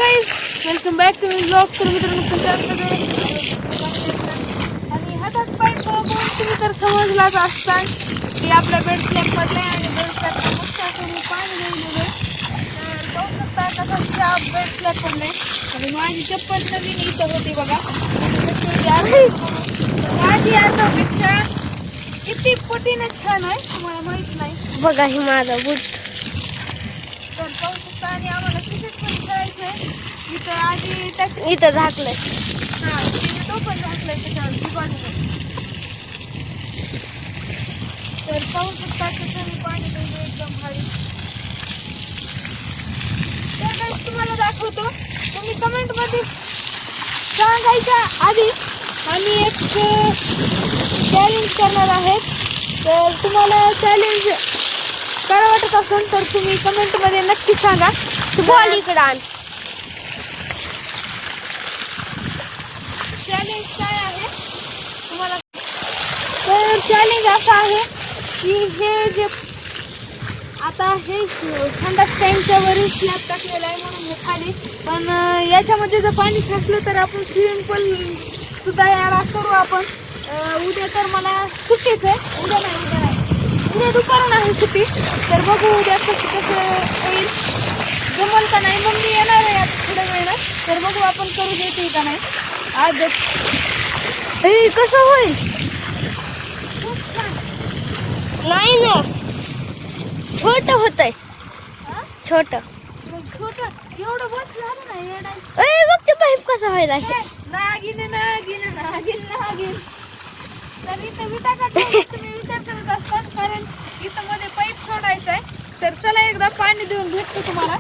Guys welcome back to blog. तर मित्रांनो आणि हातात पाईप तुम्ही तर समजलाच असताल की आपल्या बेड स्लॅबमधले आणि बेड स्लॅबला मस्त असं पाणी गेलेलं आहे. तर पाहू शकता कसा बेड स्लॅब पडले आणि माझी चप्पल नवीन इथं होती बघा. माझी आतापेक्षा किती पटीने छान आहे तुम्हाला माहित नाही बघा ही माझा बूट. तर पाहू शकता आणि आम्हाला क्रिकेट पण खेळायचंय इथं आधी इथं झाकलंय. हा तो पण घातलाय त्याच्यावर बाजूला. तर पाहू शकता कसं पाणी म्हणजे एकदम भारी. तर काही तुम्हाला दाखवतो तुम्ही कमेंट मध्ये सांगायच्या आधी आम्ही एक चॅलेंज करणार आहेत. तर तुम्हाला चॅलेंज करा वाटत असेल तर तुम्ही कमेंट मध्ये नक्की सांगा. बॉल इकडं आण. चॅलेंज काय आहे तुम्हाला? तर चॅलेंज असं आहे की हे जे आता हे संडास टँकच्या वरील स्लॅब टाकलेला आहे म्हणून हे खाली पण याच्यामध्ये जर पाणी साचलं तर आपण स्विमिंग पूल सुद्धा याला करू आपण. उद्या तर मला सुट्टीच आहे. उद्या दुपारून आहे सुट्टी. तर बघू उद्या कसं होईल जमल का नाही. मग मी येणार आहे आता थोड्या वेळेला. तर बघू आपण करू देते का नाही आज. हे कसं होईल? नाही ना छोट होतंय. छोट एवढं बस झालं ना येडायचं. बघ ते पाईप कसं व्हायला. नागिन तर इथं विटा काढून तुम्ही विचार करत असतात कारण इथं मध्ये पाईप सोडायचा आहे. तर चला एकदा पाणी देऊन भेटतो तुम्हाला.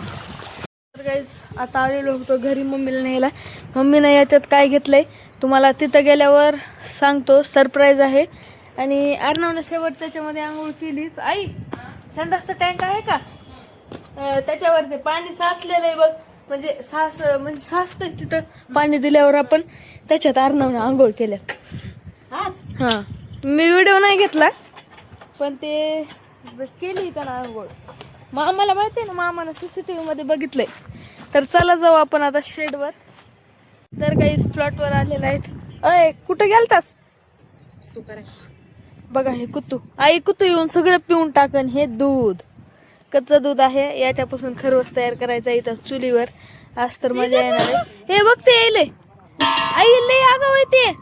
तर गाईस आता आलेलो होतो घरी मम्मीला न्यायला. मम्मीनं याच्यात काय घेतलंय तुम्हाला तिथं गेल्यावर सांगतो. सरप्राईज आहे. आणि अर्णवनं शेवट त्याच्यामध्ये आंघोळ केलीच. आई संडासचा टँक आहे का त्याच्यावर ते पाणी साचलेलं आहे बघ. म्हणजे साचतं तिथं पाणी दिल्यावर आपण त्याच्यात अर्णवनं आंघोळ केल्या आज. हां मी व्हिडिओ नाही घेतला पण ते केली त्यानं आंघोळ. मामाला माहिती आहे ना मामानं CCTV मध्ये बघितलंय. तर चला जाऊ आपण आता शेडवर. तर काही फ्लॉटवर आलेला आहेत. अय कुठं गेलतास? बघा हे कुत्तू. आई कुत्तू येऊन सगळं पिऊन टाकन. हे दूध कच्चं दूध आहे. याच्यापासून खरवस तयार करायचा इथं चुलीवर. आज तर मजा येणार आहे. हे बघते यायले आई लय आगाव आहे ते.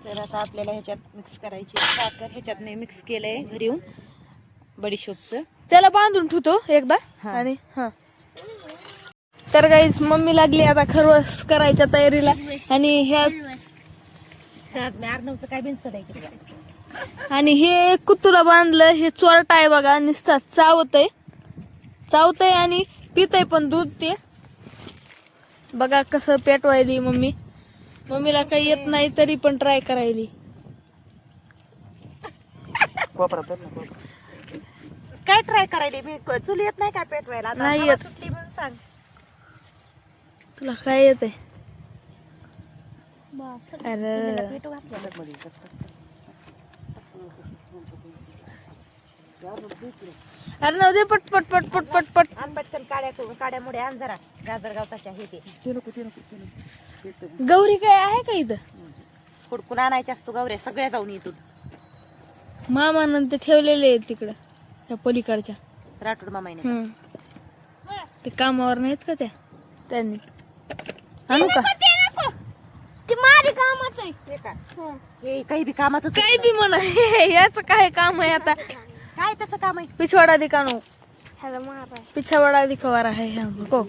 तर आता आपल्याला ह्याच्यात मिक्स करायची साखर. ह्याच्यात नाही मिक्स केलंय घरी येऊन बडीशोपचं. त्याला बांधून ठेवतो एकदा. आणि हा तर गाईस मम्मी लागली आता खरवस करायच्या तयारीला. आणि ह्या अर्णवचं काय बिनसत आहे आणि हे कुत्तूला बांधलं. हे चोरटा आहे बघा. नुसता चावतय आणि पितय पण दूध. ते बघा कसं पेटवायली मम्मीला काही येत नाही तरी पण ट्राय करायली. काय ट्राय करायली मी चुली येत नाही काय पेटवायला? नाही येत. सुटली म्हणून सांग. तुला काय येत आहे? चुलीला पेटू घातलं. अरे नव्ह दे पट पट पट पट पट पट. आण पटकन काड्यामुळे आण जरा. गाजर गावताच्या हे ते गौरी काय आहे का इथं? हुडकून आणायच्या असतो गौऱ्या सगळ्या जाऊन इथून. मामानं ते ठेवलेले आहेत तिकडं त्या पलीकडच्या. राठोड मामाईने ते कामावर नाहीत का त्यांनी आणू का? ते माझे कामच आहे. हे का हे काही बी कामाचं काही बी म्हणा. याच काय काम आहे आता? काय त्याचं काम आहे? पिछवाडा दिकानो ह्याला मारा. पिछवाडा दिखवार आहे हो.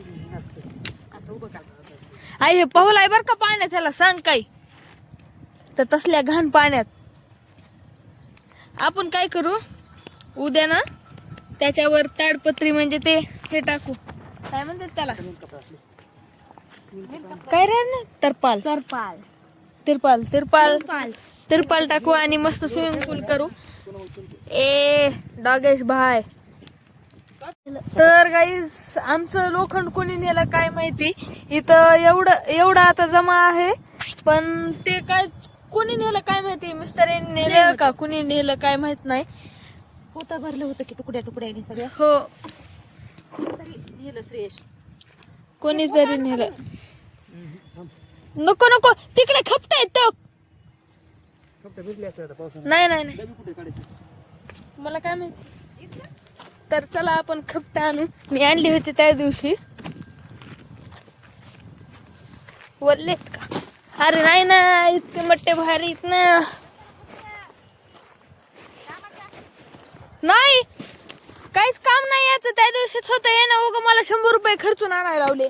आई हे पाहुलाय बर का पाण्यात. ह्याला सांग काही तर तसल्या घाण पाण्यात आपण काय करू उद्या ना त्याच्यावर ताडपत्री म्हणजे ते हे टाकू. काय म्हणतात त्याला? काय रे ना तिरपाल टाकू आणि मस्त स्विमिंग पूल करू. डॉगेश भाई. तर गाईस आमचं लोखंड कोणी नेलं काय माहिती. इथं एवढं आता जमा आहे पण ते काय कोणी नेलं काय माहिती. मिस्टरांनी नेलं का कुणी नेलं काय माहित नाही. पोतं भरलं होतं की तुकड्या तुकड्याने सगळं. हो तरी नेलं श्रेयश. कोणीतरी नेलं. नको नको तिकडे खपटा येतो. नाही नाही नाही मला काय माहिती. तर चला आपण खपटा आणू. मी आणली होती त्या दिवशी. वल्लेत का? अरे नाही ना इतके मोठे भारी ना. नाही काहीच काम नाही याचं. त्या दिवशीच होतं ये ना उगा मला 100 रुपये खर्चून आणायला लावले.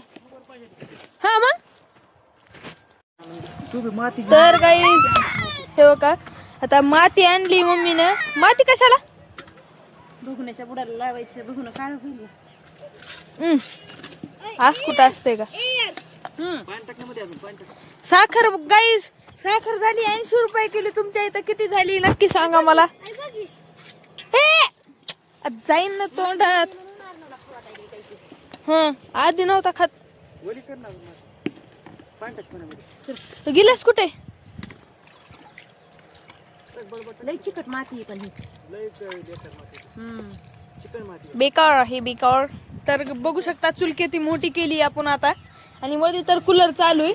हा मग तर गाईस हे का आता माती आणली मम्मीनं. माती कशाला? भुगण्याच्या बुडाला लावायचं. भुगणं काळ होईल. आज कुठं असते का? साखर गाईस साखर झाली 80 रुपये किलो. तुमच्या इथं किती झाली नक्की सांगा मला. जाईन ना तोंडात. हा आधी नव्हता खात. गेलास कुठे? लय चिकट माती आहे पण ही. बेकार आहे बेकार. तर बघू शकता चूल किती मोठी केली आपण आता. आणि मध्ये तर कूलर चालू आहे.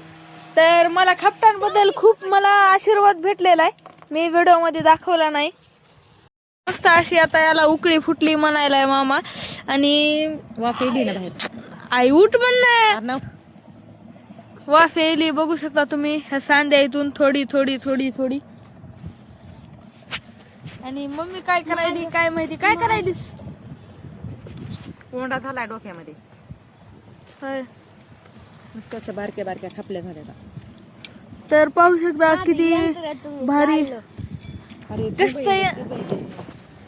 तर मला खपटांबद्दल खूप मला आशीर्वाद भेटलेला आहे. मी व्हिडिओ मध्ये दाखवला नाही. मस्त अशी आता याला उकळी फुटली म्हणायलाय मामा. आणि वाफ येईल ना बाहेर. आई उठ म्हणणार. वाफ येईल बघू शकता तुम्ही. ह्या सांद्या इथून थोडी थोडी थोडी थोडी. आणि मम्मी काय करायली काय माहिती. काय करायलीस? कोंडा झाला डोक्यामध्ये. होय. नुसत्या बारक्या बारक्या खपल्या झाल्या. तर पाहू शकता किती भारी. अरे कसं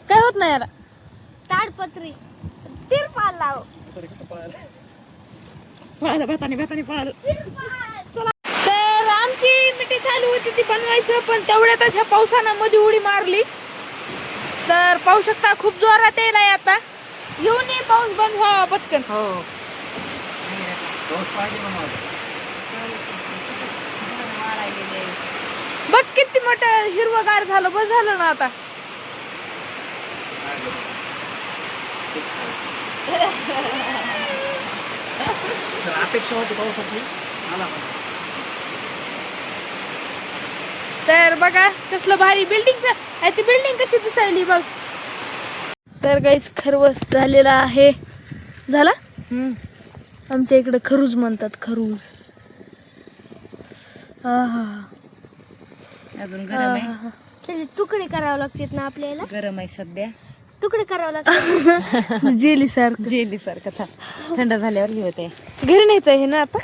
काय होत नाही याला. ताडपत्री तिरपाल लाव. पळालं भाताने भाताने पळालं. तर आमची मिठी चालू होती ती बनवायचं. पण तेवढ्यातच ह्या पावसानं मध्ये उडी मारली. तर पाहू शकता खूप जोरात येईल आता. येऊन ये पाऊस बंद व्हावा पटकन. हो बघ किती मोठं हिरवगार झालं. बस झालं ना आता. अपेक्षा होती पावसाची. तर बघा कसलं भारी बिल्डिंग. ती बिल्डिंग कशी दिसायली बघ. तर काहीच खरवस झालेला आहे. झाला. आमच्या इकडे खरूज म्हणतात. खरूज. अजून गरम आहे. त्याचे तुकडे करावे लागतात ना आपल्याला. गरम आहे सध्या. तुकडे करावे लागतात. जेली सारखं. जेली सारखं थंड झाल्यावर हे होते. घरी न्यायचं आहे ना आता.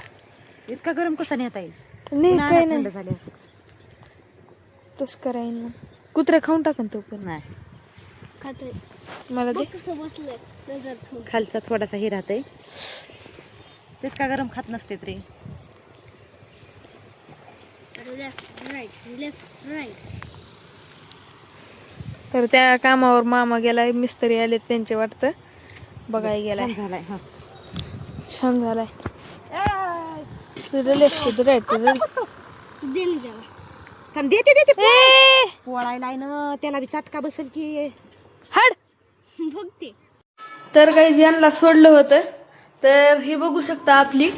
इतका गरम कसा नेता येईल? नाही काय नाही थंड झाल्यावर तस करायन ना. कुत्रा खाऊन टाकन तो पण. नाही. खातोय. मला दे. कसं बसलंय नजर ठेवून. खालचा थोडासा हे राहतंय. तितका गरम खात नसते तरी. Left right. तर त्या कामावर मामा गेलाय. मिस्त्री आले त्यांचे वाटतं बघाय गेलाय. छान झालाय. हा छान झालाय. Left right. दे ना जरा. थांब देते देते. पोळायला ना त्याला बी चटका बसेल की. हाड. बघते. तर काही यांना सोडलं होतं. तर हे बघू शकता आपली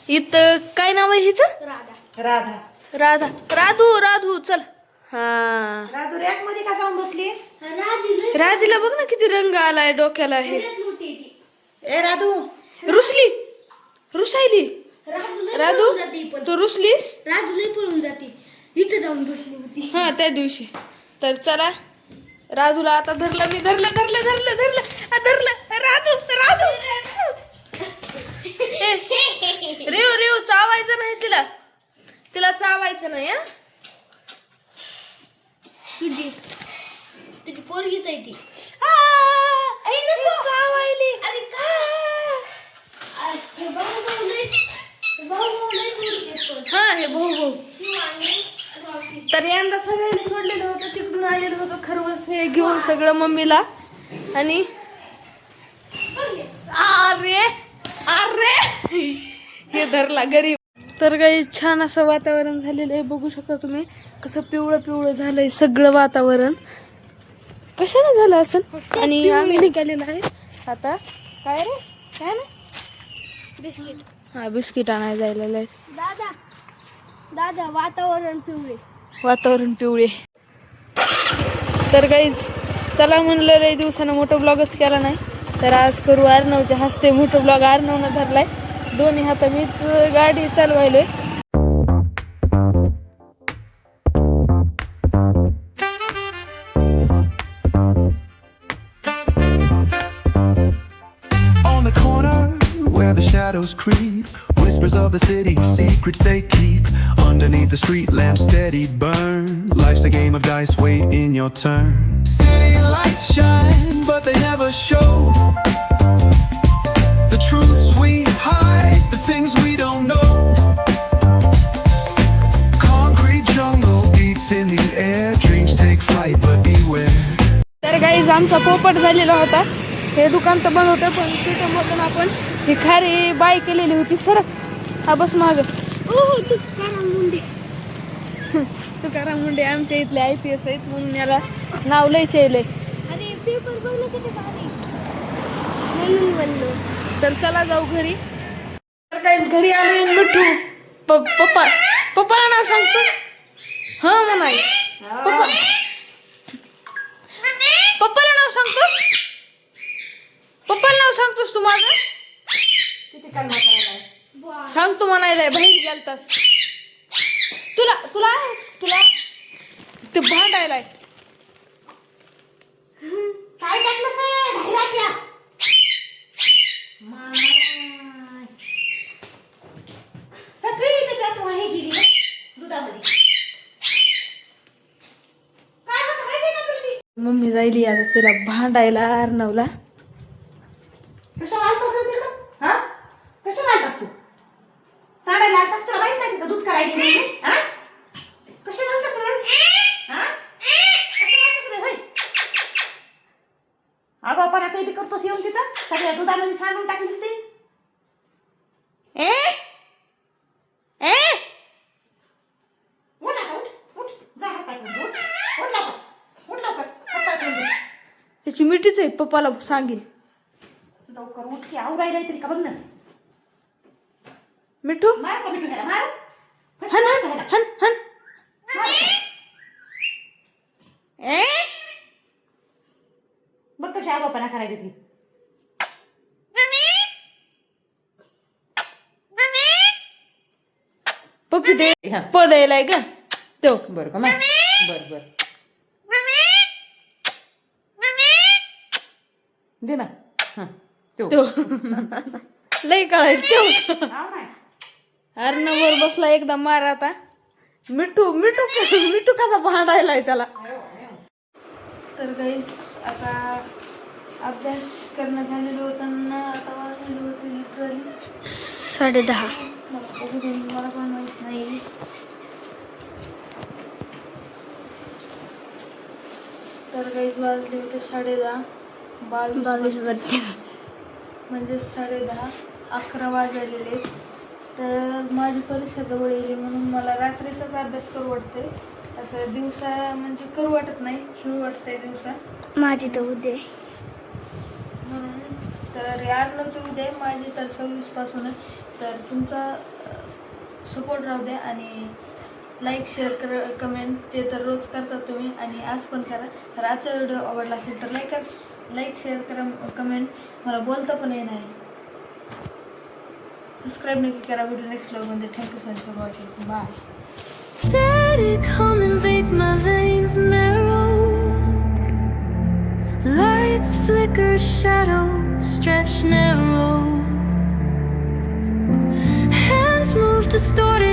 इथं काय नाव आहे हिचं. राधा. राधा. राधा. राधू राधू चल. हा राधू रॅक मध्ये का जाऊन बसली? राधीला बघ ना किती रंग आलाय डोक्याला. हे ए राधू. रुसली. रुसायली. राधू तू रुसलीस. राधू लई पळून जाते. इथं जाऊन बसली होती. हा त्या दिवशी. तर चला राधूला आता धरलं मी. धरलं धरलं धरलं धरलं धरलं. राधू राधू. रेव रेव चावायचं नाही तिला. तिला चावायचं नाही. तुझी पोरगीच आहे ती. चावायली. अरे हा हे भाऊ भाऊ. तर यंदा सगळ्यांनी सोडलेलं होतं. तिकडून आलेलं होतं खरवस हे घेऊन सगळं मम्मीला. आणि अरे अरे हे धरला गरीब. तर काही छान असं वातावरण झालेलं आहे. बघू शकता तुम्ही कसं पिवळं पिवळं झालंय सगळं वातावरण. कशाने झालं असं. आणि आम्ही निघालेलं आहे आता. काय रे काय ना बिस्किट हा बिस्किट आणायला जायला लय. दादा दादा वातावरण पिवळे. वातावरण पिवळे. तर काहीच चला म्हणलं लय दिवसानं मोठं ब्लॉगच केला नाही, तर आज करू अर्णवच्या हस्ते मोठं ब्लॉग. अर्णवनं धरलाय दोन्ही हाता, मीच गाडी चालवायलोय. On the corner where the shadows creep, whispers of the city, secrets they keep. Underneath the street lamps steady burn. Life's a game of dice, wait in your turn. City lights shine, but they never show the truths we hide, the things we don't know. Concrete jungle beats in the air, dreams take flight, but beware. तर काहीच आमचा पोपट झालेला होता. हे दुकान तर बंद होतं, पण सिटमधून आपण ही खारी बाय केलेली होती. सर हा बस माग. तुकाराम मुंडे आमच्या इथले IPS आहेत, म्हणून याला नाव लय चेलय. अरे पेपर बघ ना किती भारी, म्हणून बनलो. तर चला जाऊ घरी. तर काहीच घरी आलो. मिठू पप्पा पप्पाला नाव सांगतो. हा म्हणाय पप्पा, पप्पाला नाव सांगतो. पप्पाला नाव सांगतोस तू माझं. सांगतो म्हणायलाय, बाहेर गेलतास. तुला तुला तुला ते भांडायलाय. काय टाकलं सगळी त्याच्यात वाही गेली दुधामध्ये. काय होतं माहिती का तुला ती? मम्मी जायली आता तिला भांडायला अर्णवला. कशा आलतास रे तिकडं? हा? कशा आलतास तू? साड्याला आलतास, तुला माहित नाही का दूध करायला गेली? हा? कशा आलतास रे? हा? कशा आलतास रे, होय? अगं आपण काही बी करतोस येऊन तिथं सगळ्या दुधामध्ये सांडून टाकलीस ते. उठ आता, उठ जा हात पाय धुवून. उठ लवकर हात पाय धुवून. त्याची मिठीच आहे, पप्पाला सांगेल. लवकर उठ की, आवरायला तरी का बघ ना. मिठू मार का मिठू ह्याला, मार. हन हन हन हन. बघ कशी आगोपणा करायला ती. पप्पी दे पद यायलाय का तो. बर का बर बर दे ना. तो लय कळाय तो. अर्णवर बसला एकदा मार. आता मिठू मिठू मिठू कसा भांडायलाय त्याला. तर गाईस आता अभ्यास करण्यात आलेलो होताना आता वाजलेलो होते लिटरली 10:30. मला पण माहित नाही. तर गाईस वाजले होते 10:30. 22 म्हणजे 10:30 11 वाजलेले. तर माझी परीक्षा जवळ येईल म्हणून मला रात्रीचाच अभ्यास करू वाटतंय. असं दिवसा म्हणजे करू वाटत नाही, खेळू वाटतंय दिवसा. माझी तर उद्या आहे. म्हणून तर अर्णवची उद्या आहे, माझी तर 26 पासून आहे. तर तुमचा सपोर्ट राहू द्या आणि लाईक शेअर कमेंट ते तर रोज करता तुम्ही आणि आज पण करा. तर आजचा व्हिडिओ आवडला असेल तर लाईक शेअर करा, कमेंट. मला बोलता पण येणार आहे. सबस्क्राईब नक्की करा. व्हिडिओ नेक्स्ट व्लॉगमध्ये. Thank you so much for watching. Bye. Daddy, come invades my veins marrow. Lights flicker, shadows stretch narrow. Hands move distorted.